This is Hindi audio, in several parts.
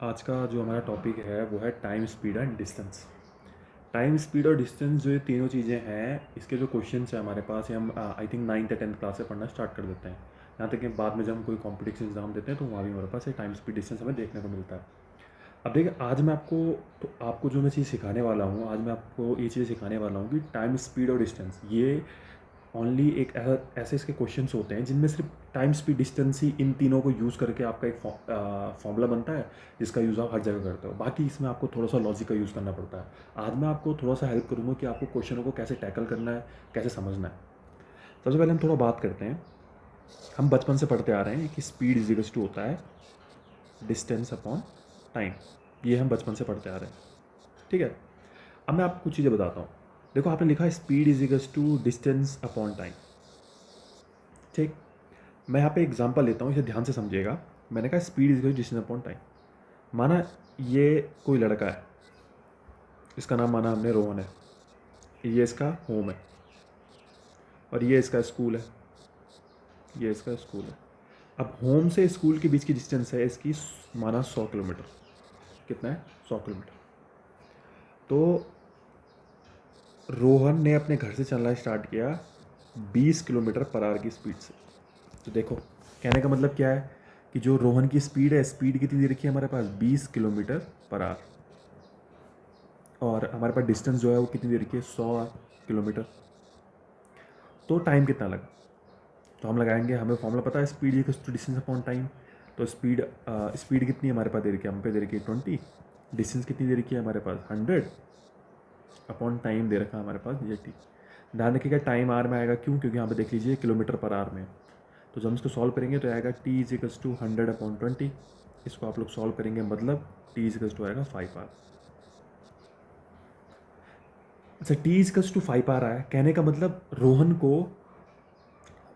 आज का जो हमारा टॉपिक है वो है time, speed and distance. Time, speed और डिस्टेंस जो ये तीनों चीज़ें हैं, इसके जो क्वेश्चंस हैं हमारे पास, ये हम आई थिंक 9th या 10th क्लास से पढ़ना स्टार्ट कर देते हैं। यहाँ तक कि बाद में जब हम कोई कॉम्पिटिशन एग्जाम देते हैं तो वहाँ भी हमारे पास ये टाइम, स्पीड, डिस्टेंस हमें देखने को मिलता है। अब देखिए, आज मैं आपको जो मैं चीज़ सिखाने वाला हूँ, आज मैं आपको ये चीज़ सिखाने वाला हूँ कि टाइम, स्पीड और डिस्टेंस ये ओनली एक ऐसे इसके क्वेश्चंस होते हैं जिनमें सिर्फ टाइम, स्पीड, डिस्टेंस ही इन तीनों को यूज़ करके आपका एक फॉर्मूला बनता है जिसका यूज़ आप हर जगह करते हो। बाकी इसमें आपको थोड़ा सा लॉजिक का यूज़ करना पड़ता है। आज मैं आपको थोड़ा सा हेल्प करूँगा कि आपको क्वेश्चनों को कैसे टैकल करना है, कैसे समझना है। सबसे पहले हम थोड़ा बात करते हैं। हम बचपन से पढ़ते आ रहे हैं कि स्पीड इज इक्वल्स टू होता है डिस्टेंस अपॉन टाइम। ये हम बचपन से पढ़ते आ रहे हैं, ठीक है। अब मैं आपको कुछ चीज़ें बताता हूँ। देखो, आपने लिखा है speed is equals to distance upon time, ठीक। मैं यहाँ पे एग्जांपल लेता हूँ, इसे ध्यान से समझिएगा। मैंने कहा speed is equal distance upon time. माना ये कोई लड़का है, इसका नाम माना हमने रोहन है, ये इसका होम है और ये इसका स्कूल है, ये इसका स्कूल है। अब होम से स्कूल के बीच की डिस्टेंस है इसकी माना 100 किलोमीटर। कितना है? 100 किलोमीटर। तो रोहन ने अपने घर से चलना स्टार्ट किया 20 किलोमीटर पर आवर की स्पीड से। तो देखो, कहने का मतलब क्या है कि जो रोहन की स्पीड है, स्पीड कितनी दे रखी है हमारे पास? 20 किलोमीटर पर आवर। और हमारे पास डिस्टेंस जो है वो कितनी दे रखी है? 100 किलोमीटर। तो टाइम कितना लगा? तो हम लगाएंगे, हमें फॉर्मूला पता है speed equals to distance upon time. तो स्पीड कितनी है हमारे पास दे रखी है? हम पे दे रखी है 20। डिस्टेंस कितनी दे रखी है हमारे पास? 100 अपॉन टाइम दे रखा है हमारे पास ये टी। ध्यान रखिएगा टाइम आर में आएगा, क्यों? क्योंकि यहाँ पे देख लीजिए किलोमीटर पर आवर में। तो जब हम इसको सॉल्व करेंगे तो आएगा टी इज इक्वल्स टू 100/20। इसको आप लोग सॉल्व करेंगे, मतलब टी इज इक्वल्स टू आएगा 5 आर। अच्छा, T is equals to 5 R आया, कहने का मतलब रोहन को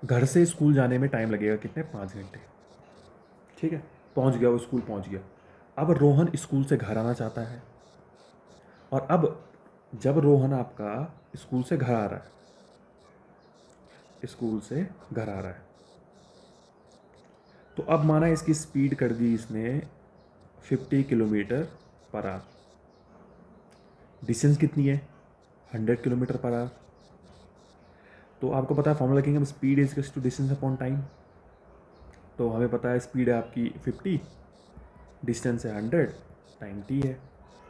घर से स्कूल जाने में टाइम लगेगा कितने? 5 घंटे, ठीक है। पहुंच गया, वो स्कूल पहुंच गया। अब रोहन स्कूल से घर आना चाहता है, और अब जब रोहन आपका स्कूल से घर आ रहा है, स्कूल से घर आ रहा है, तो अब माना इसकी स्पीड कर दी इसने 50 किलोमीटर पर आवर। डिस्टेंस कितनी है? 100 किलोमीटर पर आवर। तो आपको पता है फॉर्मूला लिखेंगे हम, speed is to distance upon time. तो हमें पता है स्पीड है आपकी 50, डिस्टेंस है 100, टाइम टी है।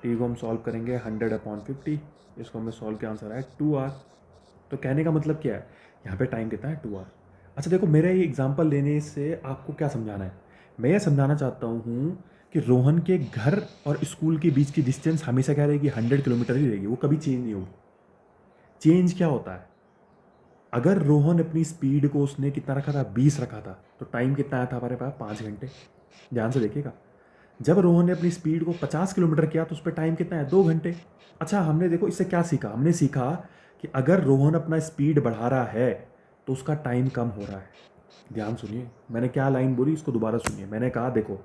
टी को हम सॉल्व करेंगे 100/50। इसको हमें सॉल्व के आंसर आया 2 आर। तो कहने का मतलब क्या है? यहाँ पे टाइम कितना है? 2 आर। अच्छा देखो, मेरा ये एग्जांपल लेने से आपको क्या समझाना है? मैं ये समझाना चाहता हूँ कि रोहन के घर और स्कूल के बीच की डिस्टेंस हमेशा क्या रहेगी? 100 किलोमीटर ही रहेगी, वो कभी चेंज नहीं होगी। चेंज क्या होता है? अगर रोहन अपनी स्पीड को उसने कितना रखा था? 20 रखा था, तो टाइम कितना आया था हमारे पास? 5 घंटे। ध्यान से देखिएगा, जब रोहन ने अपनी स्पीड को 50 किलोमीटर किया तो उस पर टाइम कितना है? 2 घंटे। अच्छा, हमने देखो इससे क्या सीखा? हमने सीखा कि अगर रोहन अपना स्पीड बढ़ा रहा है तो उसका टाइम कम हो रहा है। ध्यान सुनिए, मैंने क्या लाइन बोली, इसको दोबारा सुनिए। मैंने कहा देखो,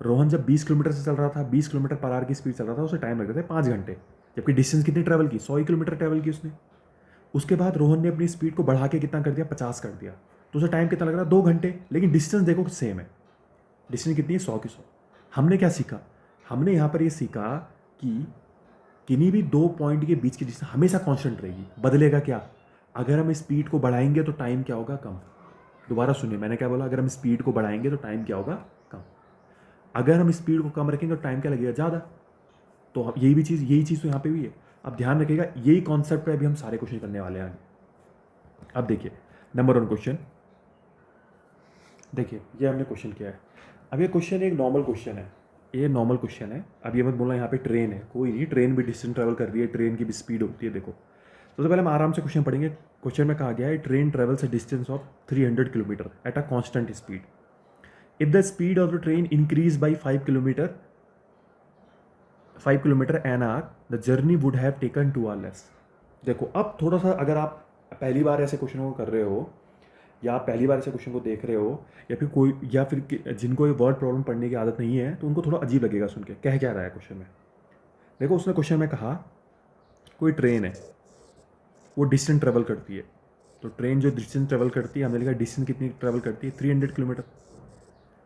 रोहन जब 20 किलोमीटर से चल रहा था, 20 किलोमीटर पर आवर की स्पीड चल रहा था, उसे टाइम लग रहे थे 5 घंटे। जबकि डिस्टेंस कितनी ट्रैवल की? 100 किलोमीटर ट्रैवल की उसने। उसके बाद रोहन ने अपनी स्पीड को बढ़ा के कितना कर दिया? 50 कर दिया। तो उसे टाइम कितना लग रहा है? 2 घंटे। लेकिन डिस्टेंस देखो सेम है। डिस्टेंस कितनी है? 100 की 100। हमने क्या सीखा? हमने यहाँ पर ये सीखा कि किन्हीं भी दो पॉइंट के बीच की डिस्टेंस हमेशा कांस्टेंट रहेगी। बदलेगा क्या? अगर हम स्पीड को बढ़ाएंगे तो टाइम क्या होगा? कम। दोबारा सुनिए, मैंने क्या बोला? अगर हम स्पीड को बढ़ाएंगे तो टाइम क्या होगा? कम। अगर हम स्पीड को कम रखेंगे तो टाइम क्या लगेगा? ज़्यादा। तो यही चीज़ तो यहाँ पे भी है। अब ध्यान रखिएगा, यही कॉन्सेप्ट पे अभी हम सारे क्वेश्चन करने वाले हैं आगे। अब देखिए, नंबर 1 क्वेश्चन देखिए, ये हमने क्वेश्चन किया है। अब ये क्वेश्चन एक नॉर्मल क्वेश्चन है, ये नॉर्मल क्वेश्चन है। अब ये मत बोलना यहाँ पे ट्रेन है, कोई नहीं, ट्रेन भी डिस्टेंस ट्रैवल कर रही है, ट्रेन की भी स्पीड होती है। देखो, सबसे पहले हम आराम से क्वेश्चन पढ़ेंगे। क्वेश्चन में कहा गया है train travels a distance of 300 kilometre at a constant speed. If the speed of the train increase by 5 kilometre an hour, the journey would have taken 2 our less. देखो, अब थोड़ा सा, अगर आप पहली बार ऐसे क्वेश्चनों को कर रहे हो, या आप पहली बार ऐसे क्वेश्चन को देख रहे हो, या फिर जिनको ये वर्ड प्रॉब्लम पढ़ने की आदत नहीं है, तो उनको थोड़ा अजीब लगेगा सुन के कह क्या रहा है क्वेश्चन में। देखो, उसने क्वेश्चन में कहा कोई ट्रेन है, वो डिस्टेंस ट्रेवल करती है। तो ट्रेन जो डिस्टेंस ट्रेवल करती है, हमने लिखा डिस्टेंस कितनी ट्रेवल करती है? 300 किलोमीटर।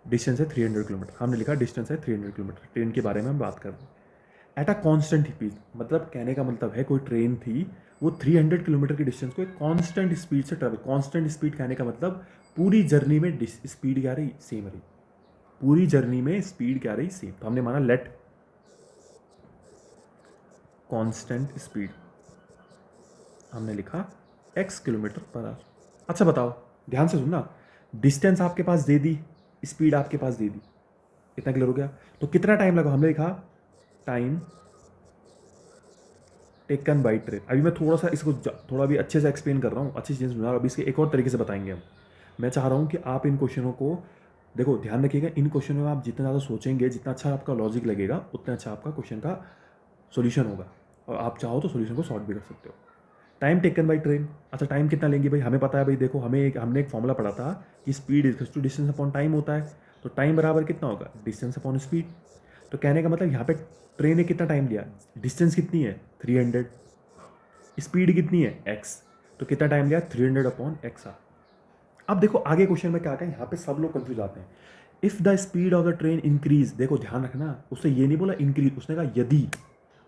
डिस्टेंस है 300 किलोमीटर, हमने लिखा डिस्टेंस है 300 किलोमीटर, ट्रेन के बारे में हम बात कर रहे हैं। एट अ कांस्टेंट स्पीड, मतलब कहने का मतलब है कोई ट्रेन थी, वो 300 किलोमीटर की डिस्टेंस को एक कांस्टेंट स्पीड से ट्रेवल, कांस्टेंट स्पीड कहने का मतलब पूरी जर्नी में स्पीड क्या रही, सेम रही, पूरी जर्नी में स्पीड क्या रही, सेम। तो हमने माना लेट कांस्टेंट स्पीड, हमने लिखा x किलोमीटर पर आवर। अच्छा बताओ, ध्यान से सुनना, डिस्टेंस आपके पास दे दी, स्पीड आपके पास दे दी, इतना क्लियर हो गया। तो कितना टाइम लगा, हमने लिखा टाइम टेकन बाई ट्रेन। अभी मैं थोड़ा सा इसको थोड़ा भी अच्छे से एक्सप्लेन कर रहा हूँ, अच्छी चीज़ सुना, अभी इसके एक और तरीके से बताएंगे हम। मैं चाह रहा हूँ कि आप इन क्वेश्चनों को देखो, ध्यान रखिएगा, इन क्वेश्चनों में आप जितना ज़्यादा सोचेंगे, जितना अच्छा आपका लॉजिक लगेगा, उतना अच्छा आपका क्वेश्चन का सोल्यूशन होगा, और आप चाहो तो सोल्यूशन को सॉल्व भी कर सकते हो। टाइम टेकन बाई ट्रेन, अच्छा टाइम कितना लेंगे भाई, हमें पता है भाई, देखो हमने एक फॉर्मूला पढ़ा था कि speed is to distance upon time होता है। तो टाइम बराबर कितना होगा, डिस्टेंस अपॉन स्पीड। तो कहने का मतलब यहाँ पे ट्रेन ने कितना टाइम लिया, डिस्टेंस कितनी है 300, स्पीड कितनी है x, तो कितना टाइम लिया 300 अपॉन एक्स। अब देखो आगे क्वेश्चन में क्या आता है, यहाँ पे सब लोग कंफ्यूज आते हैं। If the speed of the train increase, देखो ध्यान रखना, उसने ये नहीं बोला इंक्रीज, उसने कहा यदि,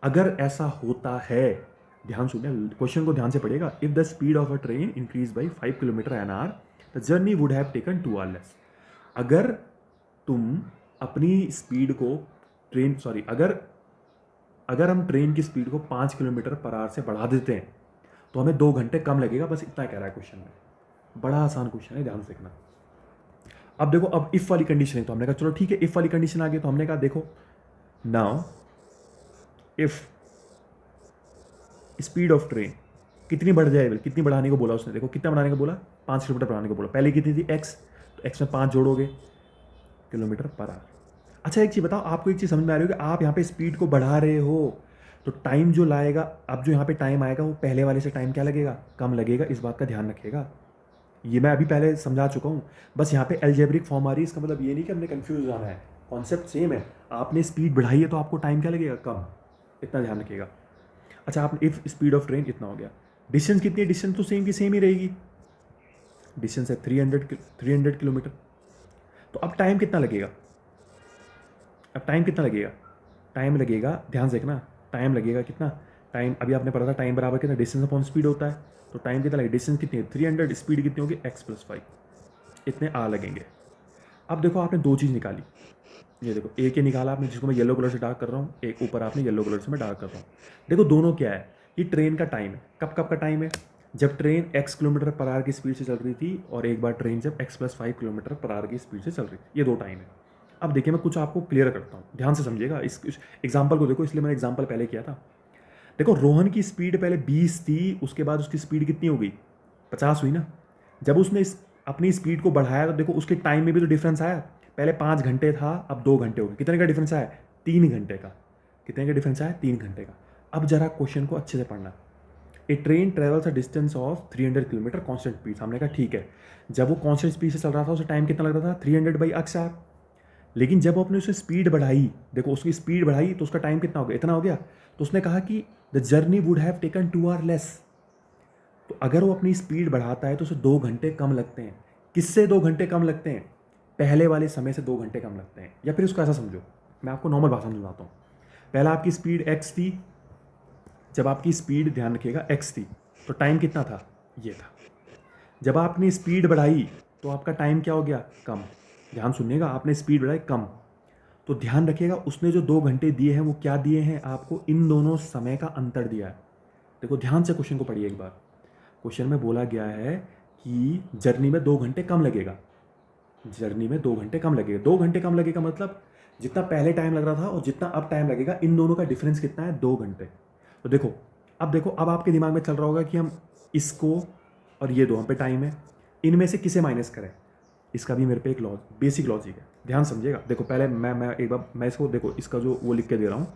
अगर ऐसा होता है, ध्यान सुनिए क्वेश्चन को, ध्यान से पढ़ेगा। If the speed of a train increase by 5 kilometre an hour, the journey would have taken 2 our less. अगर तुम अपनी स्पीड को अगर हम ट्रेन की स्पीड को 5 किलोमीटर पर आवर से बढ़ा देते हैं तो हमें 2 घंटे कम लगेगा, बस इतना कह रहा है क्वेश्चन में। बड़ा आसान क्वेश्चन है, ध्यान से देखना। अब देखो, अब इफ वाली कंडीशन है, तो हमने कहा चलो ठीक है, इफ वाली कंडीशन आ गई, तो हमने कहा देखो now if speed of train कितनी बढ़ जाए, कितनी बढ़ाने को बोला उसने, देखो कितना बढ़ाने को बोला, 5 किलोमीटर बढ़ाने को बोला। पहले कितनी थी x, तो x में 5 जोड़ोगे, किलोमीटर पर आवर। अच्छा एक चीज़ बताओ, आपको एक चीज़ समझ में आ रही हो कि आप यहाँ पे स्पीड को बढ़ा रहे हो, तो टाइम जो लाएगा, अब जो यहाँ पे टाइम आएगा, वो पहले वाले से टाइम क्या लगेगा, कम लगेगा। इस बात का ध्यान रखिएगा, ये मैं अभी पहले समझा चुका हूँ, बस यहाँ पे एल्जेब्रिक फॉर्म आ रही है, इसका मतलब ये नहीं कि हमने कन्फ्यूज आना है, कॉन्सेप्ट सेम है। आपने स्पीड बढ़ाई है तो आपको टाइम क्या लगेगा, कम, इतना ध्यान रखिएगा। अच्छा, आप इफ स्पीड ऑफ ट्रेन इतना हो गया, डिस्टेंस कितनी है, डिस्टेंस तो सेम की सेम ही रहेगी, डिस्टेंस है 300 किलोमीटर। तो अब टाइम कितना लगेगा, अब टाइम कितना लगेगा, टाइम लगेगा, ध्यान से देखना, टाइम लगेगा कितना, टाइम अभी आपने पढ़ा था, टाइम बराबर कितना, डिस्टेंस अपॉन स्पीड होता है। तो टाइम कितना लगेगा, डिस्टेंस कितनी है 300, स्पीड कितनी होगी x+5, इतने आ लगेंगे। अब देखो आपने दो चीज़ निकाली, ये देखो एक ये निकाला आपने, जिसको मैं येलो कलर से डार्क कर रहा हूँ, एक ऊपर आपने येलो कलर से मैं डार्क कर रहा हूँ। देखो दोनों क्या है, ये ट्रेन का टाइम है, कब कब का टाइम है, जब train x kilometre per hour की स्पीड से चल रही थी, और एक बार ट्रेन जब x+5 किलोमीटर पर आवर की स्पीड से चल रही थी, ये दो टाइम है। अब देखिए मैं कुछ आपको क्लियर करता हूँ, ध्यान से समझिएगा, इस एग्जाम्पल को देखो, इसलिए मैंने एग्जाम्पल पहले किया था। देखो रोहन की स्पीड पहले 20 थी, उसके बाद उसकी स्पीड कितनी हो गई, 50 हुई ना। जब उसने अपनी स्पीड को बढ़ाया तो देखो उसके टाइम में भी तो डिफरेंस आया, पहले 5 घंटे था, अब 2 घंटे हो गए, कितने का डिफरेंस आया, 3 घंटे का। कितने का डिफरेंस आया, 3 घंटे का। अब जरा क्वेश्चन को अच्छे से पढ़ना। A train travels a distance of 300 kilometre constant speed, हमने कहा ठीक है, जब वो कॉन्स्टेंट स्पीड से चल रहा था उसे टाइम कितना लग रहा था, 300/x। लेकिन जब आपने उसे स्पीड बढ़ाई, देखो उसकी स्पीड बढ़ाई तो उसका टाइम कितना हो गया, इतना हो गया। तो उसने कहा कि the journey would have taken 2 our less. तो अगर वो अपनी स्पीड बढ़ाता है तो उसे 2 घंटे कम लगते हैं। किससे 2 घंटे कम लगते हैं, पहले वाले समय से 2 घंटे कम लगते हैं। या फिर उसको ऐसा समझो, मैं आपको नॉर्मल भाषा में समझाता हूँ। पहला आपकी स्पीड x थी, जब आपकी स्पीड, ध्यान रखिएगा, x थी, तो टाइम कितना था, ये था। जब आपने स्पीड बढ़ाई तो आपका टाइम क्या हो गया, कम। ध्यान सुनिएगा, आपने स्पीड बढ़ाई कम, तो ध्यान रखिएगा उसने जो 2 घंटे दिए हैं वो क्या दिए हैं आपको, इन दोनों समय का अंतर दिया है। देखो ध्यान से क्वेश्चन को पढ़िए एक बार। क्वेश्चन में बोला गया है कि जर्नी में 2 घंटे कम लगेगा, जर्नी में 2 घंटे कम लगेगा। 2 घंटे कम लगेगा मतलब जितना पहले टाइम लग रहा था और जितना अब टाइम लगेगा, इन दोनों का डिफरेंस कितना है, 2 घंटे। तो देखो अब आपके दिमाग में चल रहा होगा कि हम इसको और ये दो हम पे टाइम है, इनमें से किसे माइनस करें। इसका भी मेरे पे एक बेसिक लॉजिक है, ध्यान समझिएगा। देखो पहले मैं एक बार मैं इसको देखो, इसका जो वो लिख के दे रहा हूँ,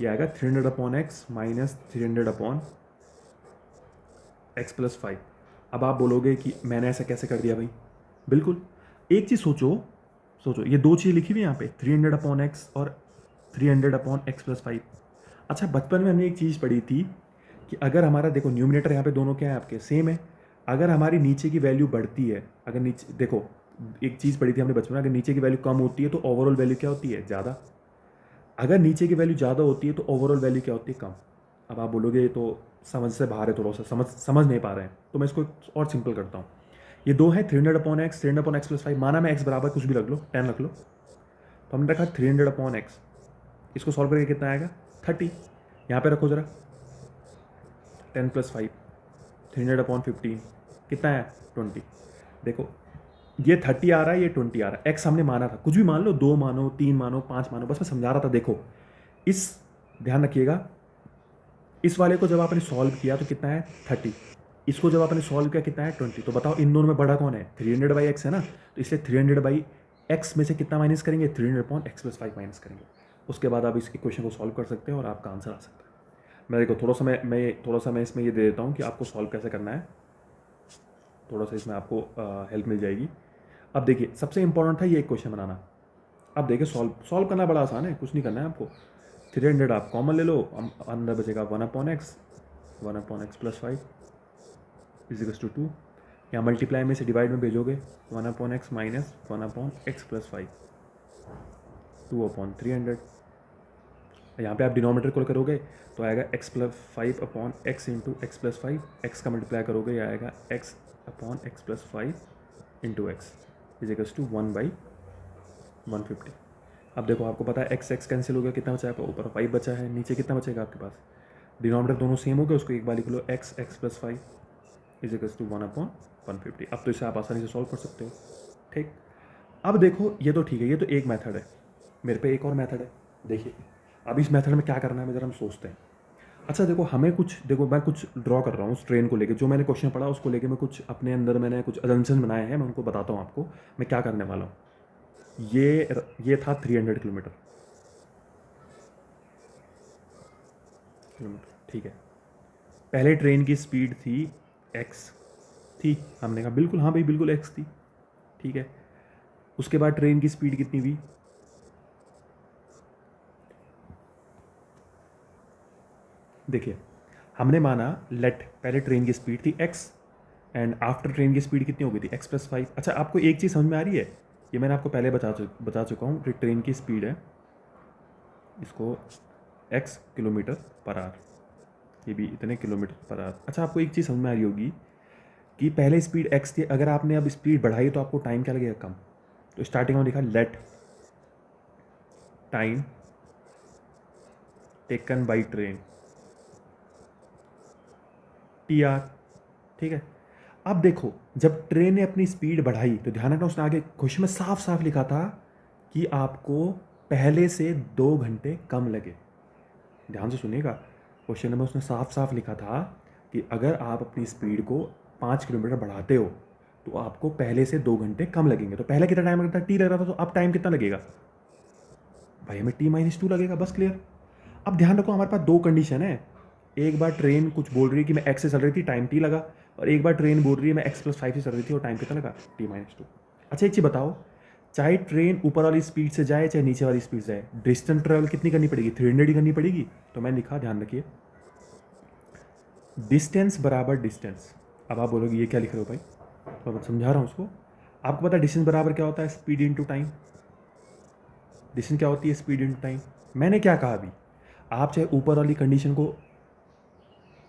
ये आएगा 300/x माइनस 300/x+5। अब आप बोलोगे कि मैंने ऐसा कैसे कर दिया भाई, बिल्कुल एक चीज़ सोचो ये दो चीज़ लिखी हुई यहाँ पे, 300/x और 300/x+5। अच्छा बचपन में हमने एक चीज़ पढ़ी थी कि अगर हमारा, देखो न्यूमिनेटर यहाँ पे दोनों क्या है आपके, सेम है। अगर हमारी नीचे की वैल्यू बढ़ती है, अगर नीचे देखो एक चीज़ पढ़ी थी हमने बचपन में, अगर नीचे की वैल्यू कम होती है तो ओवरऑल वैल्यू क्या होती है, ज़्यादा। अगर नीचे की वैल्यू ज़्यादा होती है तो ओवरऑल वैल्यू क्या होती है, कम। अब आप बोलोगे ये तो समझ से बाहर है, थोड़ा सा समझ नहीं पा रहे हैं, तो मैं इसको और सिंपल करता हूँ। ये दो है 300/x, 300/x+5, माना मैं x बराबर कुछ भी रख लो, 10 रख लो, तो हमने रखा 300/x। इसको सॉल्व करके कितना आएगा, 30। यहाँ पे रखो ज़रा, 10+5, 300/15 कितना है, 20। देखो ये 30 आ रहा है, ये 20 आ रहा है। x हमने माना था, कुछ भी मान लो, 2 मानो, 3 मानो, 5 मानो, बस मैं समझा रहा था। देखो इस, ध्यान रखिएगा, इस वाले को जब आपने सॉल्व किया तो कितना है, 30। इसको जब आपने सॉल्व किया कितना है, 20। तो बताओ इन दोनों में बड़ा कौन है, 300/x है ना, तो इसलिए 300/x में से कितना माइनस करेंगे, 300/x+5 माइनस करेंगे। उसके बाद आप इस इक्वेशन को सॉल्व कर सकते हैं और आपका आंसर आ सकता है। मैं देखो थोड़ा सा मैं इसमें ये दे देता हूँ कि आपको सॉल्व कैसे करना है, थोड़ा सा इसमें आपको हेल्प मिल जाएगी। अब देखिए सबसे इंपॉर्टेंट था ये एक क्वेश्चन बनाना। अब देखिए सॉल्व करना बड़ा आसान है, कुछ नहीं करना है आपको। 300 आप कॉमन ले लो, अंदर बचेगा 1/x, 1/x+5 इजिकल्स टू 2। यहाँ मल्टीप्लाई में से डिवाइड में भेजोगे, 1/x माइनस 1/x+5, 2/300। यहाँ पे आप डिनोमीटर को करोगे तो आएगा x+5/x इंटू x+5, x का मल्टीप्लाई करोगे ये आएगा x/x+5 into x equals to 1/150। अब देखो आपको पता है x कैंसिल हो गया, कितना बचा है, ऊपर 5 बचा है, नीचे कितना बचेगा आपके पास, डिनोमीटर दोनों सेम हो गए, उसको एक बार लिख लो, x+5 इजिकल्स टू 1/150। अब तो इसे आप आसानी से सॉल्व कर सकते हो, ठीक। अब देखो ये तो ठीक है, ये तो एक मेथड है, मेरे पे एक और मेथड है। देखिए अब इस मेथड में क्या करना है, जरा हम सोचते हैं। अच्छा देखो हमें कुछ, देखो मैं कुछ ड्रॉ कर रहा हूँ उस ट्रेन को लेके, जो मैंने क्वेश्चन पढ़ा उसको लेके मैं कुछ अपने अंदर मैंने कुछ अजम्पशन बनाए हैं, मैं उनको बताता हूँ आपको मैं क्या करने वाला हूँ। ये था 300 किलोमीटर, ठीक है। पहले ट्रेन की स्पीड थी x थी, हमने कहा बिल्कुल हाँ भाई बिल्कुल x थी, ठीक है। उसके बाद ट्रेन की स्पीड कितनी हुई, देखिए हमने माना लेट पहले ट्रेन की स्पीड थी x एंड आफ्टर ट्रेन की स्पीड कितनी हो गई थी, x+5। अच्छा आपको एक चीज़ समझ में आ रही है, ये मैंने आपको पहले बता चुका हूँ, ट्रेन की स्पीड है, इसको x km/h, ये भी इतने km/h। अच्छा आपको एक चीज़ समझ में आ रही होगी कि पहले स्पीड x थी, अगर आपने अब स्पीड बढ़ाई तो आपको टाइम क्या लगेगा, कम। तो स्टार्टिंग में लिखा let time taken by train TR, ठीक है। अब देखो जब ट्रेन ने अपनी स्पीड बढ़ाई तो ध्यान रखना, उसने आगे क्वेश्चन में साफ साफ लिखा था कि आपको पहले से 2 घंटे कम लगे। ध्यान से सुनिएगा, क्वेश्चन में उसने साफ साफ लिखा था कि अगर आप अपनी स्पीड को 5 किलोमीटर बढ़ाते हो तो आपको पहले से 2 घंटे कम लगेंगे। तो पहले कितना टाइम लगता है, t लग रहा था, तो अब टाइम कितना लगेगा भाई, हमें t-2 लगेगा, बस क्लियर। अब ध्यान रखो हमारे पास दो कंडीशन है, एक बार ट्रेन कुछ बोल रही है कि मैं x से चल रही थी, टाइम t लगा, और एक बार ट्रेन बोल रही है मैं x+5 से चल रही थी और टाइम कितना लगा, t-2। अच्छा एक चीज़ बताओ, चाहे ट्रेन ऊपर वाली स्पीड से जाए चाहे नीचे वाली स्पीड से जाए, डिस्टेंस ट्रेवल कितनी करनी पड़ेगी, 300 ही करनी पड़ेगी। तो मैं लिखा, ध्यान रखिए, डिस्टेंस बराबर डिस्टेंस। अब आप बोलोगे ये क्या लिख रहे हो भाई, तो मैं समझा रहा हूँ उसको। आपको पता है डिस्टेंस बराबर क्या होता है, स्पीड इंटू टाइम। डिस्टेंस क्या होती है, स्पीड इंटू टाइम। मैंने क्या कहा अभी, आप चाहे ऊपर वाली कंडीशन को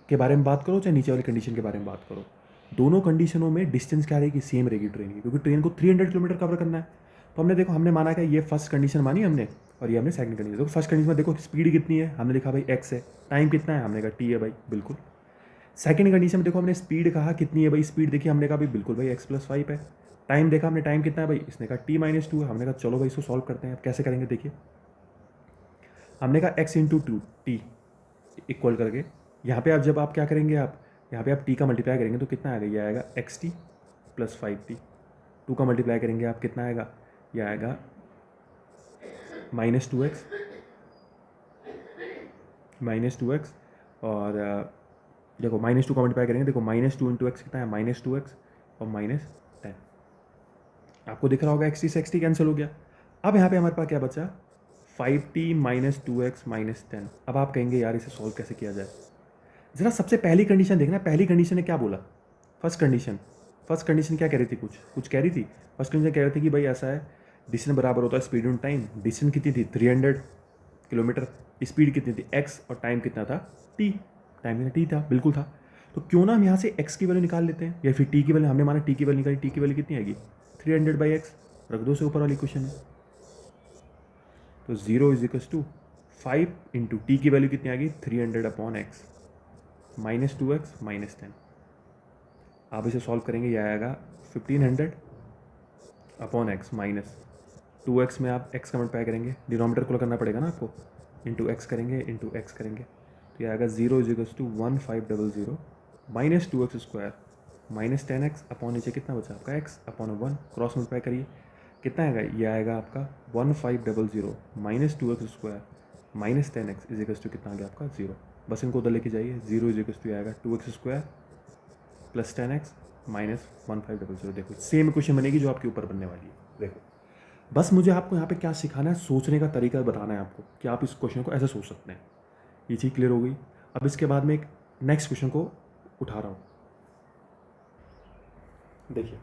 के बारे में बात करो चाहे नीचे वाली कंडीशन के बारे में बात करो, दोनों कंडीशनों में डिस्टेंस क्या रहेगी, सेम रहेगी ट्रेन की, क्योंकि ट्रेन को 300 किलोमीटर कवर करना है। तो हमने देखो हमने माना क्या, ये फर्स्ट कंडीशन मानी हमने, और ये हमने सेकंड कंडीशन। देखो फर्स्ट कंडीशन में देखो स्पीड कितनी है, हमने लिखा भाई x है, टाइम कितना है, हमने कहा t है भाई, बिल्कुल। सेकंड कंडीशन में देखो हमने स्पीड कहा कितनी है भाई, स्पीड देखिए हमने कहा भाई बिल्कुल भाई x+5 है। टाइम देखा हमने, टाइम कितना है भाई, इसने कहा t-2 है, हमने कहा चलो भाई इसको सॉल्व करते हैं। अब कैसे करेंगे देखिए, हमने कहा x इंटू टी इक्वल करके, यहाँ पे आप जब आप क्या करेंगे, आप यहाँ पे आप t का मल्टीप्लाई करेंगे तो कितना आएगा, ये आएगा xt+5t। 2 का मल्टीप्लाई करेंगे आप कितना आएगा, ये आएगा -2x, और देखो -2 का मल्टीप्लाई करेंगे, देखो -2 इंटू एक्स कितना है, -2x और -10। आपको दिख रहा होगा x t से x t कैंसिल हो गया। अब यहाँ पे हमारे पास क्या बचा, 5t - 2x - 10। अब आप कहेंगे यार इसे सॉल्व कैसे किया जाए, ज़रा सबसे पहली कंडीशन देखना, पहली कंडीशन ने क्या बोला, फर्स्ट कंडीशन फर्स्ट कंडीशन क्या कह रही थी, कुछ कह रही थी। फर्स्ट कंडीशन कह रही थी कि भाई ऐसा है, डिस्टेंस बराबर होता है स्पीड ऑन टाइम। डिस्टेंस कितनी थी 300 किलोमीटर, स्पीड कितनी थी x, और टाइम कितना था t। टाइम कितना t था, बिल्कुल था। तो क्यों ना हम यहाँ से x की वैल्यू निकाल लेते हैं, या फिर t की वैल्यू, हमने माना t की वैल्यू निकाली, t की वैल्यू कितनी आएगी 300/x, रख दो से ऊपर वाली क्वेश्चन में। तो 0 = 5 इंटू टी की वैल्यू कितनी आ गई 300/x -2x -10। आप इसे सॉल्व करेंगे, यह आएगा 1500/x माइनस 2x में आप x का मल्टीप्लाई करेंगे, डिनोमिनेटर को करना पड़ेगा ना आपको, इंटू x करेंगे, तो यह आएगा 0 = 1500 -2x² -10x अपॉन नीचे कितना बचा आपका x/1, क्रॉस मल्टीप्लाई करिए, कितना आएगा, ये आएगा आपका 1500 -2x² -10x कितना आ गया आपका 0। बस इनको उधर लेके जाइए, 0 आएगा 2x² + 10x -1500। देखो सेम क्वेश्चन बनेगी जो आपके ऊपर बनने वाली है। देखो बस मुझे आपको यहाँ पे क्या सिखाना है, सोचने का तरीका बताना है आपको कि आप इस क्वेश्चन को ऐसे सोच सकते हैं। ये चीज़ क्लियर हो गई। अब इसके बाद में एक नेक्स्ट क्वेश्चन को उठा रहा हूँ। देखिए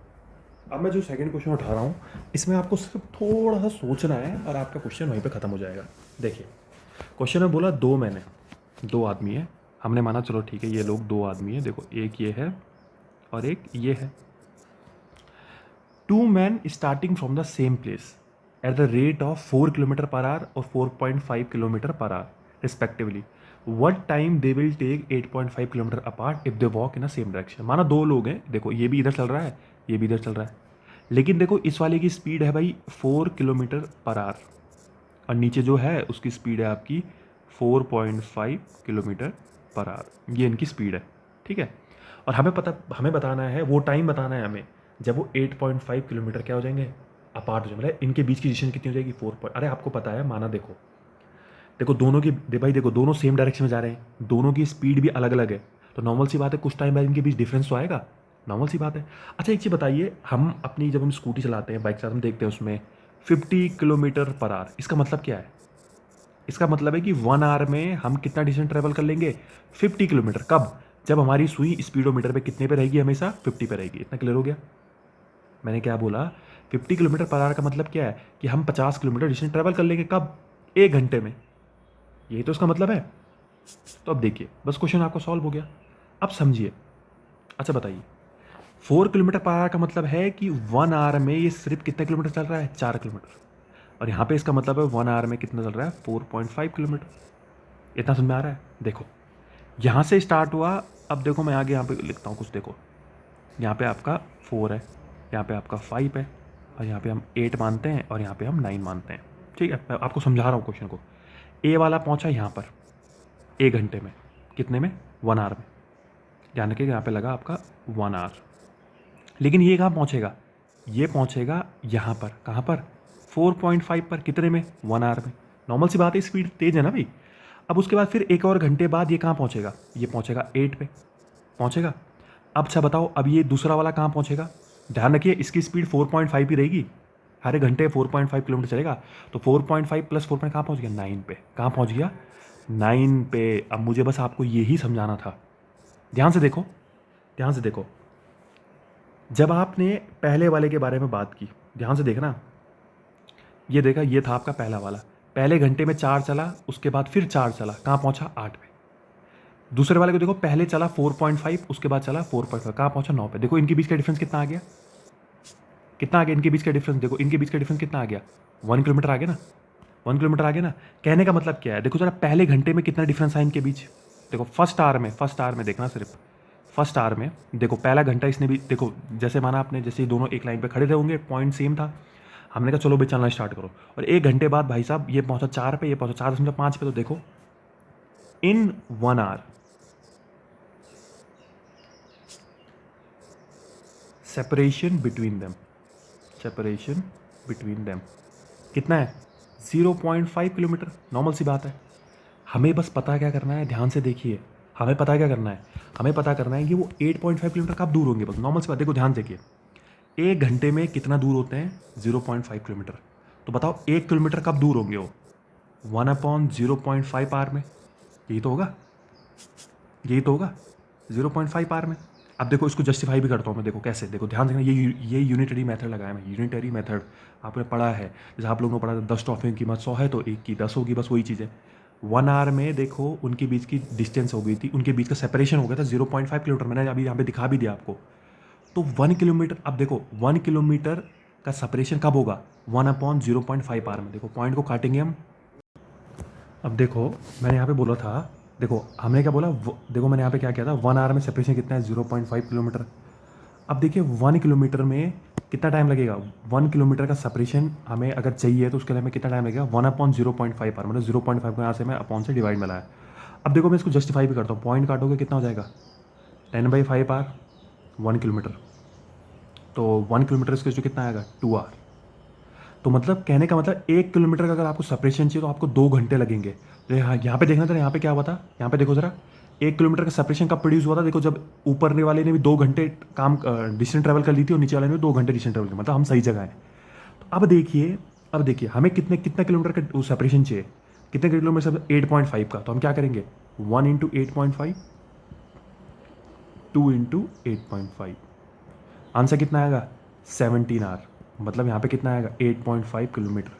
अब मैं जो सेकंड क्वेश्चन उठा रहा हूँ, इसमें आपको सिर्फ थोड़ा सा सोचना है और आपका क्वेश्चन वहीं पे ख़त्म हो जाएगा। देखिए क्वेश्चन में बोला दो आदमी है, हमने माना चलो ठीक है ये लोग 2 आदमी है। देखो एक ये है और एक ये है। 2 men starting from the same place at the rate of 4 km/h और 4.5 km/h respectively. What time they will take 8.5 km apart if they walk in a same direction. माना 2 लोग हैं, देखो ये भी इधर चल रहा है, ये भी इधर चल रहा है, लेकिन देखो इस वाले की स्पीड है भाई 4 km/h और नीचे जो है उसकी स्पीड है आपकी 4.5 km/h। ये इनकी स्पीड है, ठीक है। और हमें बताना है, वो टाइम बताना है हमें जब वो 8.5 किलोमीटर क्या हो जाएंगे अपार्ट हो जाएंगे, मतलब इनके बीच की डिस्टेंस कितनी हो जाएगी 4 अरे आपको पता है, माना देखो दोनों की भाई देखो दोनों सेम डायरेक्शन में जा रहे हैं, दोनों की स्पीड भी अलग अलग है, तो नॉर्मल सी बात है कुछ टाइम बाद इनके बीच डिफरेंस तो आएगा, नॉर्मल सी बात है। अच्छा एक चीज़ बताइए, हम अपनी जब हम स्कूटी चलाते हैं, बाइक चलाते हम देखते हैं उसमें 50 km/h, इसका मतलब क्या है, इसका मतलब है कि 1 आवर में हम कितना डिस्टेंस ट्रेवल कर लेंगे 50 किलोमीटर। कब, जब हमारी सुई स्पीडोमीटर पे कितने पे रहेगी, हमेशा 50 पे रहेगी। इतना क्लियर हो गया। मैंने क्या बोला, 50 km/h का मतलब क्या है कि हम 50 किलोमीटर डिस्टेंस ट्रैवल कर लेंगे, कब, 1 घंटे में, यही तो उसका मतलब है। तो अब देखिए बस क्वेश्चन आपको सॉल्व हो गया, अब समझिए। अच्छा बताइए 4 km/h का मतलब है कि 1 आवर में ये सिर्फ कितने किलोमीटर चल रहा है 4 किलोमीटर, और यहाँ पे इसका मतलब है 1 आवर में कितना चल रहा है 4.5 किलोमीटर। इतना समझ में आ रहा है। देखो यहाँ से स्टार्ट हुआ, अब देखो मैं आगे यहाँ पे लिखता हूँ कुछ, देखो यहाँ पे आपका 4 है, यहाँ पे आपका 5 है, और यहाँ पे हम 8 मानते हैं और यहाँ पे हम 9 मानते हैं, ठीक है। मैं आपको समझा रहा हूँ क्वेश्चन को। ए वाला पहुँचा यहाँ पर 1 घंटे में, कितने में 1 आवर में, ध्यान रखिएगा यहाँ पे लगा आपका 1 आवर। लेकिन ये कहाँ पहुँचेगा, ये पहुँचेगा यहाँ पर, कहाँ पर 4.5 पर, कितने में 1 आवर में। नॉर्मल सी बात है, स्पीड तेज है ना भाई। अब उसके बाद फिर 1 और घंटे बाद ये कहाँ पहुँचेगा, ये पहुँचेगा 8 पे पहुँचेगा। अब अच्छा बताओ, अब ये दूसरा वाला कहाँ पहुँचेगा, ध्यान रखिए इसकी स्पीड 4.5 ही रहेगी, हर एक घंटे 4.5 किलोमीटर चलेगा, तो 4.5 + 4 कहाँ पहुँच गया 9 पे, कहाँ पहुँच गया 9 पे। अब मुझे बस आपको यही समझाना था, ध्यान से देखो, ध्यान से देखो। जब आपने पहले वाले के बारे में बात की, ध्यान से देखना, ये देखा, ये था आपका पहला वाला, पहले घंटे में 4 चला, उसके बाद फिर 4 चला, कहाँ पहुँचा 8 पे। दूसरे वाले को देखो, पहले चला 4.5, उसके बाद चला 4.5, कहाँ पहुँचा 9 पे। देखो इनके बीच का डिफरेंस कितना आ गया, कितना आ गया इनके बीच का डिफरेंस, देखो इनके बीच का डिफरेंस कितना आ गया 1 किलोमीटर आ गया ना, 1 किलोमीटर आ गया ना। कहने का मतलब क्या है, देखो जरा पहले घंटे में कितना डिफरेंस है इनके बीच। देखो फर्स्ट आवर में देखना, सिर्फ फर्स्ट आवर में देखो, पहला घंटा इसने भी देखो, जैसे माना आपने, जैसे दोनों एक लाइन पे खड़े थे होंगे, पॉइंट सेम था, हमने कहा चलो भाई चलना स्टार्ट करो, और 1 घंटे बाद भाई साहब ये पहुंचा 4 पे, ये पहुंचा 4.5 पे। तो देखो इन 1 आवर सेपरेशन बिटवीन देम कितना है 0.5 किलोमीटर। नॉर्मल सी बात है, हमें बस पता क्या करना है, ध्यान से देखिए, हमें पता क्या करना है, हमें पता करना है कि वो 8.5 किलोमीटर कब दूर होंगे, बस नॉर्मल सी बात। देखो ध्यान से देखिए, 1 घंटे में कितना दूर होते हैं 0.5 किलोमीटर, तो बताओ 1 किलोमीटर कब दूर होंगे वो 1/0.5 आवर में, यही तो होगा, 0.5 आवर में। अब देखो इसको जस्टिफाई भी करता हूँ मैं, देखो कैसे, देखो ध्यान देना, ये यूनिटरी मेथड लगाया मैं, यूनिटरी मेथड आपने पढ़ा है, जैसे आप लोगों ने पढ़ा था 10 टॉफियों की कीमत 100 है तो एक की 10 होगी, बस वही चीज़ है। 1 आवर में देखो उनके बीच की डिस्टेंस हो गई थी, उनके बीच का सेपरेशन हो गया था 0.5 किलोमीटर, मैंने अभी यहाँ पे दिखा भी दिया आपको। तो 1 किलोमीटर, अब देखो 1 किलोमीटर का सेपरेशन कब होगा, 1/0.5 आवर में। देखो पॉइंट को काटेंगे हम। अब देखो मैंने यहाँ पे बोला था, देखो हमने क्या बोला, देखो मैंने यहाँ पे क्या किया था, 1 आवर में सेपरेशन कितना है, 0.5 किलोमीटर। अब देखिए 1 किलोमीटर में कितना टाइम लगेगा, 1 किलोमीटर का सेपरेशन हमें अगर चाहिए तो उसके लिए हमें कितना टाइम लगेगा, 1/0.5 आवर, मतलब 0.5 को यहाँ से मैं अपॉन से डिवाइड में लाया। अब देखो मैं इसको जस्टिफाई भी करता हूँ, पॉइंट काटोगे कितना हो जाएगा, 10/5 आवर 1 किलोमीटर, तो 1 किलोमीटर इसके जो कितना आएगा, 2 आवर। तो मतलब कहने का मतलब 1 किलोमीटर का अगर आपको सेपरेशन चाहिए तो आपको 2 घंटे लगेंगे। तो यहाँ पे देखना था, यहाँ पे क्या हुआ था, यहाँ पे देखो जरा, 1 किलोमीटर का सेपरेशन कब प्रोड्यूस हुआ था, देखो जब ऊपर वाले ने भी 2 घंटे काम डिस्टेंस ट्रैवल कर ली थी और नीचे वाले ने भी 2 घंटे डिस्टेंस ट्रैवल किया, मतलब हम सही जगह हैं। तो अब देखिए हमें कितना किलोमीटर का सेपरेशन चाहिए, कितने किलोमीटर से, 8.5 का, तो हम क्या करेंगे, 1 × 8.5, 2 × 8.5, आंसर कितना आएगा, 17 आवर। मतलब यहाँ पे कितना आएगा, 8.5 किलोमीटर।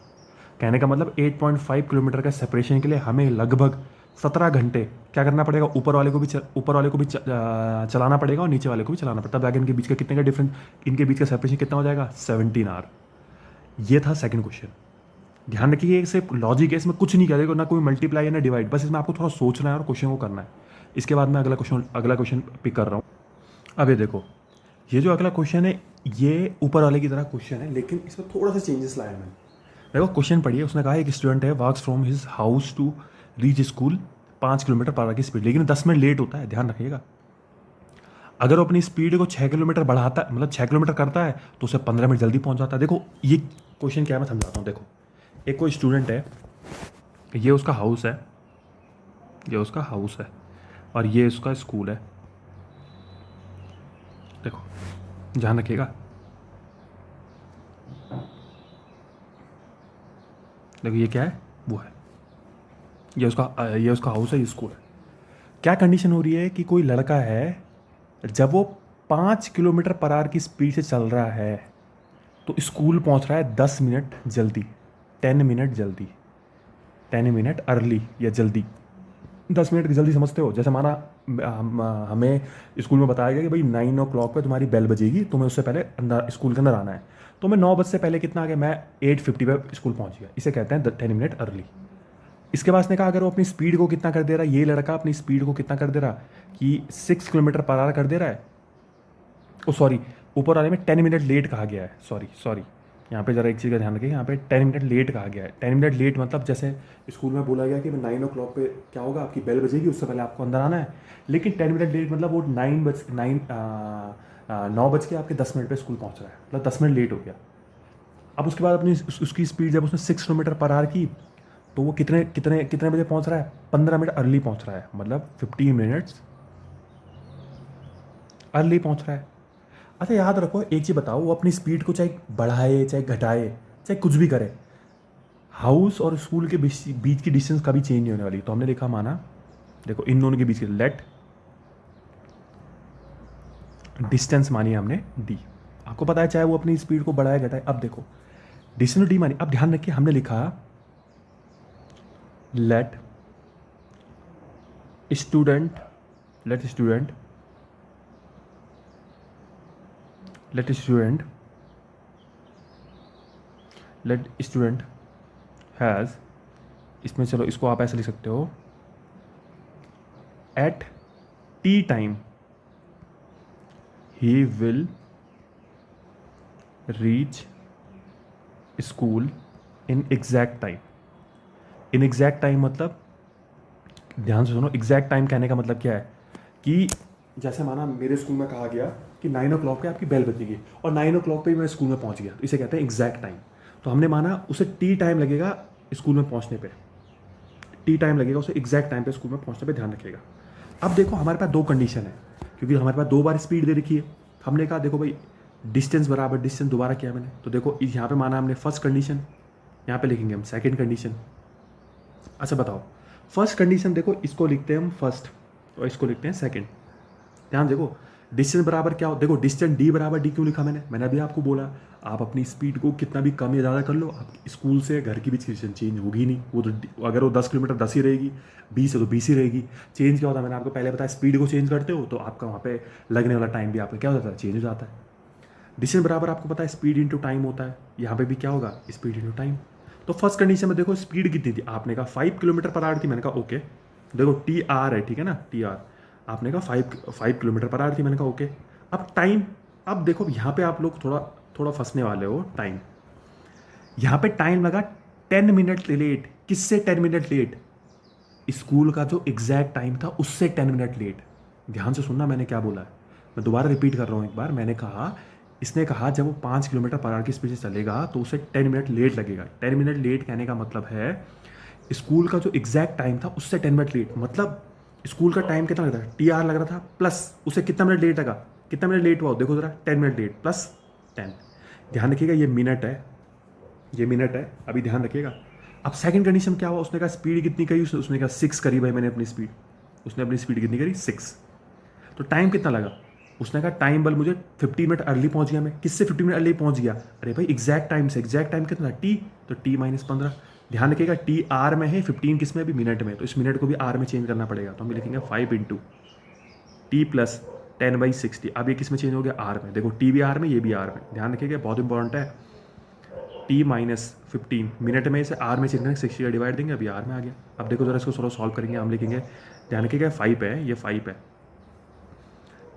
कहने का मतलब 8.5 किलोमीटर का सेपरेशन के लिए हमें लगभग 17 घंटे क्या करना पड़ेगा, ऊपर वाले को भी चलाना पड़ेगा और नीचे वाले को भी चलाना पड़ता है, तब जाके इनके बीच का कितने का डिफरेंस, इनके बीच का सेपरेशन कितना हो जाएगा, 17 आवर। ये था सेकंड क्वेश्चन। ध्यान रखिए ये सिर्फ लॉजिक है, इसमें कुछ नहीं करेगा, ना कोई मल्टीप्लाई है ना डिवाइड, बस इसमें आपको थोड़ा सोचना है और क्वेश्चन को करना है। इसके बाद मैं अगला क्वेश्चन पिक कर रहा हूँ। अब ये देखो, ये जो अगला क्वेश्चन है ये ऊपर वाले की तरह क्वेश्चन है, लेकिन इसमें थोड़ा सा चेंजेस लाया मैंने। देखो क्वेश्चन पढ़िए, उसने कहा एक स्टूडेंट है works from his house to reach school 5 kilometre per hour की स्पीड, लेकिन 10 मिनट लेट होता है, ध्यान रखिएगा। अगर वो अपनी स्पीड को 6 किलोमीटर बढ़ाता है, मतलब 6 किलोमीटर करता है, तो उसे 15 मिनट जल्दी पहुंच जाता है। देखो ये क्वेश्चन क्या है मैं समझाता हूँ। देखो एक कोई स्टूडेंट है, ये उसका हाउस है, ये उसका हाउस है और ये उसका स्कूल है। देखो ध्यान रखिएगा, देखो ये क्या है, वो है, ये उसका हाउस है, ये स्कूल है। क्या कंडीशन हो रही है कि कोई लड़का है, जब वो 5 किलोमीटर पर आवर की स्पीड से चल रहा है तो स्कूल पहुंच रहा है 10 मिनट जल्दी, 10 मिनट जल्दी, 10 मिनट अर्ली या जल्दी। 10 मिनट की जल्दी समझते हो, जैसे माना हमें स्कूल में बताया गया कि भाई 9 o'clock पे तुम्हारी बेल बजेगी, तुम्हें उससे पहले अंदर स्कूल के अंदर आना है। तो मैं 9 बजे से पहले कितना आ गया, मैं 8:50 पे स्कूल पहुंच गया, इसे कहते हैं 10 मिनट अर्ली। इसके बाद ने कहा अगर वो अपनी स्पीड को कितना कर दे रहा है, ये लड़का अपनी स्पीड को कितना कर दे रहा कि 6 किलोमीटर पर आवर कर दे रहा है, ओ सॉरी, ऊपर वाले में 10 मिनट लेट कहा गया है, सॉरी, यहाँ पे जरा एक चीज़ का ध्यान रखिए, यहाँ पे 10 मिनट लेट कहा गया है। 10 मिनट लेट मतलब जैसे स्कूल में बोला गया कि 9 o'clock पे क्या होगा, आपकी बेल बजेगी, उससे पहले आपको अंदर आना है, लेकिन 10 मिनट लेट मतलब वो 9 बज के आपके 10 मिनट पे स्कूल पहुँच रहा है, मतलब 10 मिनट लेट हो गया। अब उसके बाद अपनी उसकी स्पीड जब उसने 6 किलोमीटर पर आवर की, तो वो कितने कितने कितने बजे पहुँच रहा है, 15 मिनट अर्ली पहुँच रहा है, मतलब 15 मिनट्स अर्ली पहुँच रहा है। अच्छा याद रखो एक चीज़ बताओ, वो अपनी स्पीड को चाहे बढ़ाए चाहे घटाए चाहे कुछ भी करे, हाउस और स्कूल के बीच की डिस्टेंस कभी चेंज नहीं होने वाली। तो हमने लिखा, माना देखो इन दोनों के बीच की लेट डिस्टेंस मानी हमने डी, आपको पता है चाहे वो अपनी स्पीड को बढ़ाए घटाए। अब देखो डिस्टेंस डी मानी, अब ध्यान रखिए हमने लिखा let student let student let student let student has, इसमें चलो इसको आप ऐसे लिख सकते हो, at T time he will reach school in exact time. In exact time मतलब ध्यान से सुनो, एग्जैक्ट टाइम कहने का मतलब क्या है कि जैसे माना मेरे स्कूल में कहा गया कि 9 o'clock पे आपकी बेल बजेगी और 9 o'clock पे मैं स्कूल में पहुंच गया, तो इसे कहते हैं एग्जैक्ट टाइम। तो हमने माना उसे टी टाइम लगेगा स्कूल में पहुंचने पे, टी टाइम लगेगा उसे एग्जैक्ट टाइम पे स्कूल में पहुंचने पे, ध्यान रखिएगा। अब देखो हमारे पास दो कंडीशन है, क्योंकि हमारे पास 2 बार स्पीड दे रखी है। हमने कहा देखो भाई डिस्टेंस बराबर डिस्टेंस दोबारा किया मैंने, तो देखो यहाँ पे माना हमने फर्स्ट कंडीशन, यहाँ पे लिखेंगे हम सेकेंड कंडीशन। अच्छा बताओ, फर्स्ट कंडीशन देखो इसको लिखते हैं हम फर्स्ट और इसको लिखते हैं सेकेंड। ध्यान देखो डिस्टेंस बराबर क्या हो, देखो डिस्टेंस डी बराबर डी क्यों लिखा मैंने अभी आपको बोला, आप अपनी स्पीड को कितना भी कम या ज़्यादा कर लो, आप स्कूल से घर के बीच की डिस्टेंस चेंज होगी नहीं, वो तो अगर वो 10 किलोमीटर 10 ही रहेगी, 20 है तो 20 ही रहेगी। चेंज क्या होता है, मैंने आपको पहले बताया, स्पीड को चेंज करते हो तो आपका वहाँ पे लगने वाला टाइम भी आपका क्या हो जाता है, चेंज हो जाता है। डिस्टेंस बराबर आपको पता है स्पीड इंटू टाइम होता है, यहाँ पे भी क्या होगा, स्पीड इंटू टाइम। तो फर्स्ट कंडीशन में देखो स्पीड कितनी थी, आपने कहा 5 किलोमीटर पर आवर थी, मैंने कहा ओके। देखो टी आर है, ठीक है ना, टी आर, आपने कहा 5 किलोमीटर पर आवर थी, मैंने कहा ओके। अब टाइम, अब देखो यहाँ पे आप लोग थोड़ा थोड़ा फंसने वाले हो, टाइम, यहाँ पे टाइम लगा 10 मिनट लेट। किससे 10 मिनट लेट, स्कूल का जो एग्जैक्ट टाइम था उससे 10 मिनट लेट। ध्यान से सुनना मैंने क्या बोला है, मैं दोबारा रिपीट कर रहा हूँ एक बार। मैंने कहा, इसने कहा जब वो 5 किलोमीटर पर आवर की स्पीड से चलेगा तो उसे 10 मिनट लेट लगेगा। 10 मिनट लेट कहने का मतलब है स्कूल का जो एग्जैक्ट टाइम था उससे 10 मिनट लेट, मतलब स्कूल का टाइम कितना लग रहा था, टी आर लग रहा था, प्लस उसे कितना मिनट लेट लगा, कितना मिनट लेट हुआ देखो जरा, 10 मिनट लेट प्लस 10। ध्यान रखिएगा ये मिनट है, ये मिनट है, अभी ध्यान रखिएगा। अब सेकंड कंडीशन क्या हुआ, उसने कहा स्पीड कितनी करी, उसने कहा 6 करी भाई मैंने अपनी स्पीड, उसने अपनी स्पीड कितनी करी 6। तो टाइम कितना लगा, उसने कहा टाइम बल मुझे 15 मिनट अर्ली पहुंच गया मैं, किससे 15 मिनट अर्ली पहुंच गया, अरे भाई एग्जैक्ट टाइम से, एग्जैक्ट टाइम कितना टी, तो टी माइनस 15। ध्यान रखिएगा टी आर में है, 15 किस में, अभी मिनट में, तो इस मिनट को भी आर में चेंज करना पड़ेगा, तो हम लिखेंगे 5 इंटू टी प्लस 10/60। अब ये किस में चेंज हो गया, आर में, देखो टी भी आर में, ये भी आर में, ध्यान रखिएगा बहुत इंपॉर्टेंट है। टी माइनस 15 मिनट में इसे आर में चेंज करेंगे, 60 का डिवाइड देंगे, अभी आर में आ गया। अब देखो जरा इसको थोड़ा सॉल्व करेंगे, हम लिखेंगे, ध्यान रखिएगा 5 है, ये 5 है,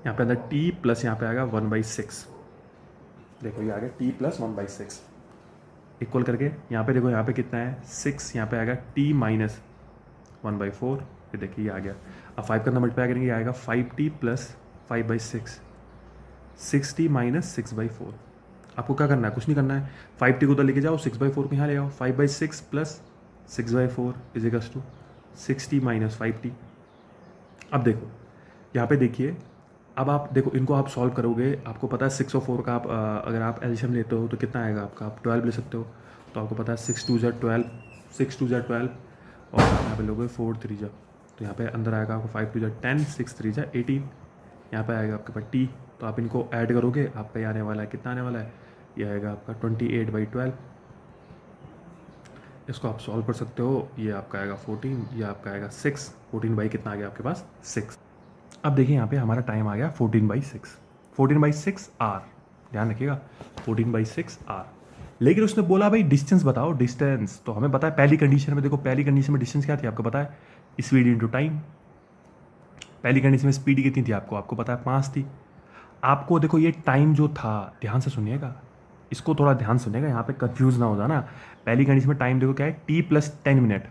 यहाँ पे अंदर t प्लस यहाँ पे आएगा 1/6। देखो ये आ गया t प्लस 1/6 इक्वल करके, यहाँ पे देखो यहाँ पे कितना है 6, यहाँ पे आएगा t माइनस 1/4, ये देखिए ये आ गया। अब 5 का नंबर मल्टीप्लाई करेंगे, ये आएगा 5t प्लस 5/6, 6t माइनस 6/4। आपको क्या करना है, कुछ नहीं करना है, 5t को उधर लेके जाओ, 6/4 को यहाँ ले आओ, 5/6 plus 6/4 is equals to 6t minus 5t। अब देखो यहाँ पे देखिए, अब आप देखो इनको आप सॉल्व करोगे, आपको पता है 6 और 4 का आप अगर आप एल्शियम लेते हो तो कितना आएगा आपका, आप 12 ले सकते हो, तो आपको पता है 6 2 12, 6 2 12, और यहाँ पे लोगे 4 3 जा, तो यहाँ पे अंदर आएगा आपको 5 2 10, 6 3 18, यहाँ पे आएगा आपके पास टी, तो आप इनको ऐड करोगे, आपका ये आने वाला है, कितना आने वाला है, ये आएगा आपका 28/12। इसको आप सॉल्व कर सकते हो, ये आपका आएगा 14, ये आपका आएगा 6, 14 बाई कितना आ गया आपके पास 6। अब देखिए यहाँ पे हमारा टाइम आ गया 14/6, 14/6 आर, ध्यान रखिएगा 14/6 आर। लेकिन उसने बोला भाई डिस्टेंस बताओ, डिस्टेंस, तो हमें पता है पहली कंडीशन में, देखो पहली कंडीशन में डिस्टेंस क्या थी आपको पता है, स्पीड इंटू टाइम। पहली कंडीशन में स्पीड कितनी थी आपको पता है 5 थी। आपको देखो ये टाइम जो था, ध्यान से सुनिएगा, इसको थोड़ा ध्यान सुनिएगा, यहाँ पे कंफ्यूज ना हो जाना। पहली कंडीशन में टाइम देखो क्या है, t प्लस 10 मिनट,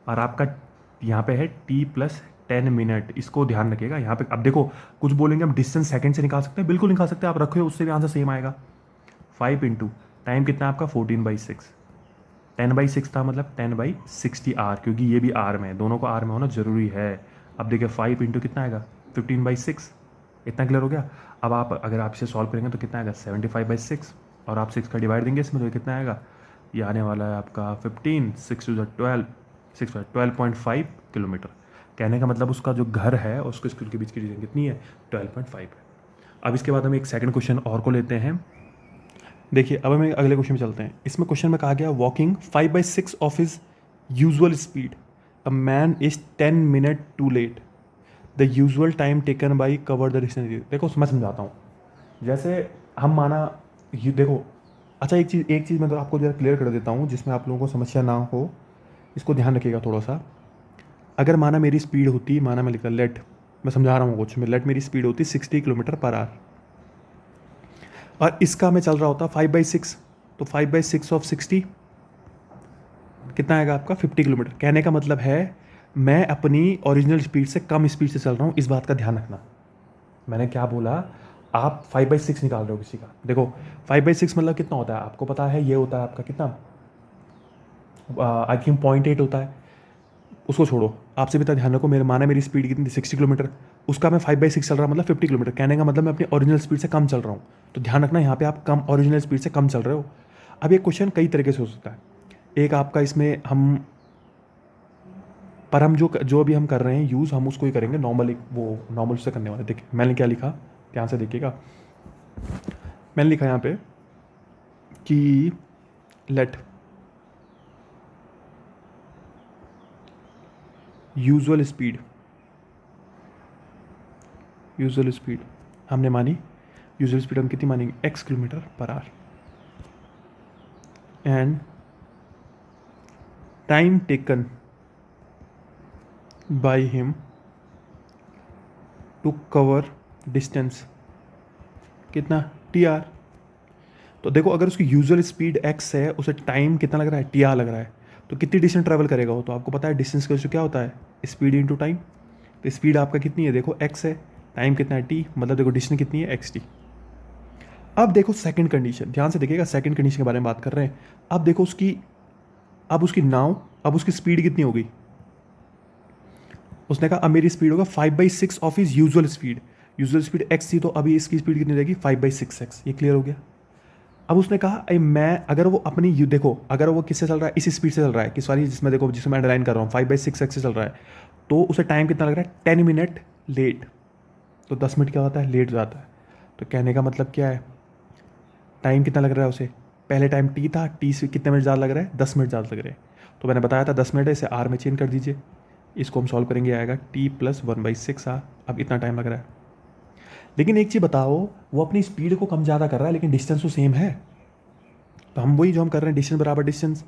और आपका यहाँ पे है t प्लस 10 मिनट, इसको ध्यान रखिएगा यहाँ पे। अब देखो कुछ बोलेंगे हम डिस्टेंस सेकंड से निकाल सकते हैं, बिल्कुल निकाल सकते हैं, आप रखो उससे भी आंसर सेम आएगा। 5 इंटू टाइम कितना आपका 14/6, 10/6 था मतलब 10/60 आर, क्योंकि ये भी आर में है, दोनों को आर में होना जरूरी है। अब देखिए 5 इंटू कितना आएगा 15/6, इतना क्लियर हो गया। अब आप अगर आप इसे सॉल्व करेंगे तो कितना आएगा 75/6, और आप 6 का डिवाइड देंगे इसमें तो कितना आएगा, ये आने वाला है आपका 15, 6 2 12, 12.5 किलोमीटर। कहने का मतलब उसका जो घर है उसको स्कूल के बीच की डिस्टेंस कितनी है, 12.5 है। अब इसके बाद हम एक सेकंड क्वेश्चन और को लेते हैं। देखिए अब हमें अगले क्वेश्चन में चलते हैं। इसमें क्वेश्चन में कहा गया walking 5/6 of his usual speed, a man is 10 minute too late, the usual time taken by cover the distance. देखो मैं समझाता हूँ, जैसे हम माना देखो, अच्छा एक चीज़ मैं तो आपको जरा क्लियर कर देता हूँ जिसमें आप लोगों को समस्या ना हो, इसको ध्यान रखिएगा थोड़ा सा। अगर माना मेरी स्पीड होती, माना मैं लिखता लेट, मैं समझा रहा हूँ कुछ में, लेट मेरी स्पीड होती 60 किलोमीटर पर आवर, और इसका मैं चल रहा होता 5/6, तो 5/6 ऑफ 60 कितना आएगा आपका 50 किलोमीटर। कहने का मतलब है मैं अपनी ओरिजिनल स्पीड से कम स्पीड से चल रहा हूँ, इस बात का ध्यान रखना। मैंने क्या बोला, आप 5/6 निकाल रहे हो किसी का, देखो 5/6 मतलब कितना होता है आपको पता है, ये होता है आपका कितना, आई थिंक 0.8 होता है, उसको छोड़ो, आपसे भी तो ध्यान रखो। मेरे माना मेरी स्पीड कितनी थी 60 किलोमीटर, उसका मैं 5/6 चल रहा मतलब 50 किलोमीटर। कहने का मतलब मैं अपनी ओरिजिनल स्पीड से कम चल रहा हूँ, तो ध्यान रखना यहाँ पे आप कम ओरिजिनल स्पीड से कम चल रहे हो। अब ये क्वेश्चन कई तरीके से हो सकता है। एक आपका इसमें हम पर हम जो अभी हम कर रहे हैं यूज़, हम उसको ही करेंगे नॉर्मल, एक वो नॉर्मल से करने वाले। देखिए मैंने क्या लिखा, ध्यान से देखिएगा। मैंने लिखा यहाँ पे कि लेट यूजुअल स्पीड हमने मानी, यूजुअल स्पीड हम कितनी मानेंगे, x kilometre per hour, and time taken by him to cover distance कितना, टी आर। तो देखो अगर उसकी यूजुअल स्पीड x है, उसे टाइम कितना लग रहा है, टी आर लग रहा है, तो कितनी डिस्टेंस ट्रैवल करेगा वो, तो आपको पता है डिस्टेंस का क्या होता है, स्पीड इनटू टाइम। तो स्पीड आपका कितनी है, देखो x है, टाइम कितना है t, मतलब देखो डिस्टेंस कितनी है xt। अब देखो सेकंड कंडीशन, ध्यान से देखिएगा, सेकंड कंडीशन के बारे में बात कर रहे हैं। अब देखो उसकी नाव, अब उसकी स्पीड कितनी हो गई, उसने कहा अब मेरी स्पीड होगा 5/6 of his usual speed. Usual speed x थी, तो अभी इसकी स्पीड कितनी रहेगी, 5/6x। ये क्लियर हो गया। अब उसने कहा मैं, अगर वो अपनी देखो अगर वो किससे चल रहा है, इसी स्पीड से चल रहा है कि सॉरी, जिसमें देखो जिसमें अंडरलाइन कर रहा हूँ 5/6x से चल रहा है, तो उसे टाइम कितना लग रहा है, 10 मिनट लेट। तो 10 मिनट क्या होता है, लेट जाता है। तो कहने का मतलब क्या है, टाइम कितना लग रहा है उसे, पहले टाइम t था, t से कितने मिनट ज़्यादा लग रहा है, 10 मिनट ज़्यादा लग रहे हैं। तो मैंने बताया था 10 मिनट है, इसे r में चेंज कर दीजिए, इसको हम सॉल्व करेंगे, आएगा t + 1/6 r। अब इतना टाइम लग रहा है। लेकिन एक चीज़ बताओ, वो अपनी स्पीड को कम ज़्यादा कर रहा है लेकिन डिस्टेंस तो सेम है। तो हम वही जो हम कर रहे हैं, डिस्टेंस बराबर डिस्टेंस,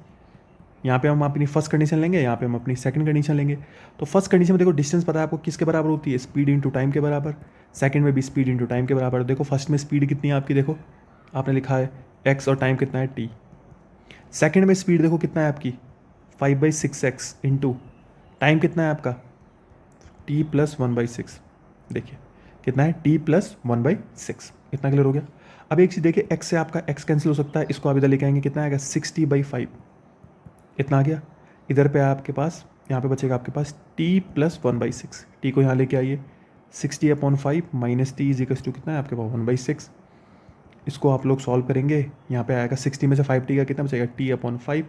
यहाँ पे हम अपनी फर्स्ट कंडीशन लेंगे, यहाँ पे हम अपनी सेकंड कंडीशन लेंगे। तो फर्स्ट कंडीशन में देखो डिस्टेंस पता है आपको किसके बराबर होती है, स्पीड इंटू टाइम के बराबर। सेकंड में भी स्पीड इंटू टाइम के बराबर। देखो फर्स्ट में स्पीड कितनी है आपकी, देखो आपने लिखा है x और टाइम कितना है t। सेकंड में स्पीड देखो कितना है आपकी, 5/6x इंटू टाइम कितना है आपका, t + 1/6। देखिए कितना है, t + 1/6। इतना क्लियर हो गया। अब एक चीज़ देखिए, x से आपका x कैंसिल हो सकता है, इसको आप इधर लेके आएंगे, कितना आएगा, 60/5। इतना आ गया। इधर पे आपके पास, यहाँ पे बचेगा आपके पास t + 1/6। t को यहाँ लेके आइए, 60/5 - t = कितना है आपके पास, 1/6। इसको आप लोग सॉल्व करेंगे, यहाँ पे आएगा 60 में से 5t का कितना बचेगा, t/5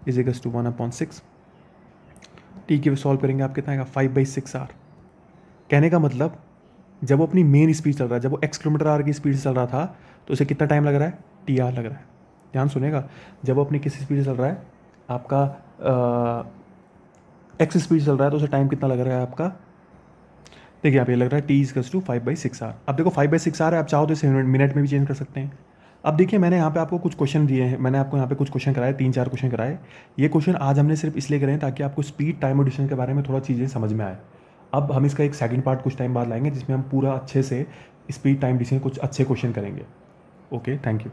= 1/6। टी की सॉल्व करेंगे आप, कितना आएगा, 5/6r। कहने का मतलब जब वो अपनी मेन स्पीड चल रहा है, जब वो x किलोमीटर आर की स्पीड से चल रहा था, तो उसे कितना टाइम लग रहा है, टी आर लग रहा है। ध्यान सुनेगा, जब वो अपनी किस स्पीड से चल रहा है, आपका x स्पीड चल रहा है, तो उसे टाइम कितना लग रहा है आपका, देखिए यहाँ पे लग रहा है t = 5/6r। अब देखो 5/6r है, आप चाहो तो इसे मिनट में भी चेंज कर सकते हैं। अब देखिए मैंने यहाँ पे आपको कुछ क्वेश्चन दिए हैं, मैंने आपको यहाँ पे कुछ क्वेश्चन कराए, 3-4 क्वेश्चन कराए। ये क्वेश्चन आज हमने सिर्फ इसलिए करे हैं ताकि आपको स्पीड, टाइम और डिस्टेंस के बारे में थोड़ा चीज़ें समझ में आए। अब हम इसका एक सेकंड पार्ट कुछ टाइम बाद लाएंगे, जिसमें हम पूरा अच्छे से स्पीड, टाइम, डिस्टेंस कुछ अच्छे क्वेश्चन करेंगे। Okay, thank you.